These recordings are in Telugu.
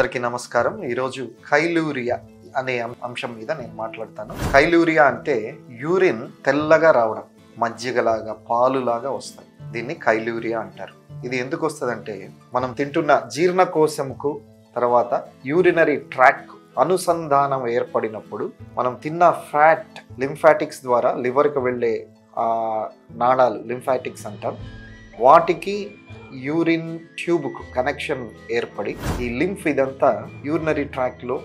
అందరికీ నమస్కారం. ఈరోజు కైలూరియా అనే అంశం మీద నేను మాట్లాడతాను. కైలూరియా అంటే యూరిన్ తెల్లగా రావడం, మజ్జిగలాగా పాలులాగా వస్తాయి. దీన్ని కైలూరియా అంటారు. ఇది ఎందుకు వస్తుందంటే మనం తింటున్న జీర్ణకోశంకు తర్వాత యూరినరీ ట్రాక్ అనుసంధానం ఏర్పడినప్పుడు మనం తిన్న ఫ్యాట్ లింఫాటిక్స్ ద్వారా లివర్కి వెళ్ళే నాళాలు లింఫాటిక్స్ అంటాం. వాటికి యూరిన్ ట్యూబ్కు కనెక్షన్ ఏర్పడి ఈ లింఫ్ ఇదంతా యూరినరీ ట్రాక్లో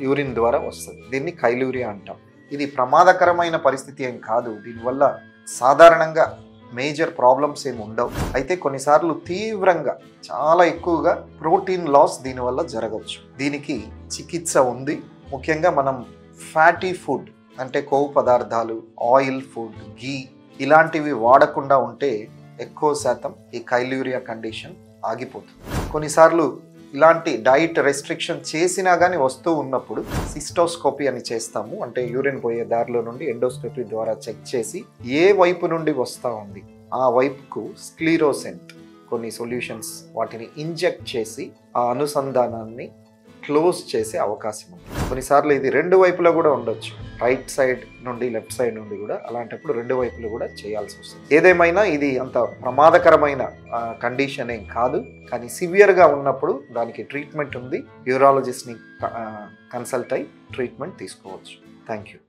యూరిన్ ద్వారా వస్తుంది. దీన్ని కైలూరియా అంటాం. ఇది ప్రమాదకరమైన పరిస్థితి ఏం కాదు. దీనివల్ల సాధారణంగా మేజర్ ప్రాబ్లమ్స్ ఏమి ఉండవు. అయితే కొన్నిసార్లు తీవ్రంగా చాలా ఎక్కువగా ప్రోటీన్ లాస్ దీనివల్ల జరగవచ్చు. దీనికి చికిత్స ఉంది. ముఖ్యంగా మనం ఫ్యాటీ ఫుడ్ అంటే కొవ్వు పదార్థాలు, ఆయిల్ ఫుడ్, ఘీ ఇలాంటివి వాడకుండా ఉంటే ఎక్కువ శాతం ఈ కైలూరియా కండిషన్ ఆగిపోతుంది. కొన్నిసార్లు ఇలాంటి డైట్ రెస్ట్రిక్షన్ చేసినా కానీ వస్తూ ఉన్నప్పుడు సిస్టోస్కోపీ అని చేస్తాము. అంటే యూరిన్ పోయే దారిలో నుండి ఎండోస్కోపీ ద్వారా చెక్ చేసి ఏ వైపు నుండి వస్తూ ఉంది ఆ వైపుకు స్క్లీరోసెంట్ కొన్ని సొల్యూషన్స్ వాటిని ఇంజెక్ట్ చేసి ఆ అనుసంధానాన్ని క్లోజ్ చేసే అవకాశం ఉంది. కొన్నిసార్లు ఇది రెండు వైపులా కూడా ఉండొచ్చు. రైట్ సైడ్ నుండి లెఫ్ట్ సైడ్ నుండి కూడా, అలాంటప్పుడు రెండు వైపులు కూడా చేయాల్సి వస్తుంది. ఏదేమైనా ఇది అంత ప్రమాదకరమైన కండిషన్ ఏం కాదు. కానీ సివియర్గా ఉన్నప్పుడు దానికి ట్రీట్మెంట్ ఉంది. యూరాలజిస్ట్ని కన్సల్ట్ అయి ట్రీట్మెంట్ తీసుకోవచ్చు. Thank you.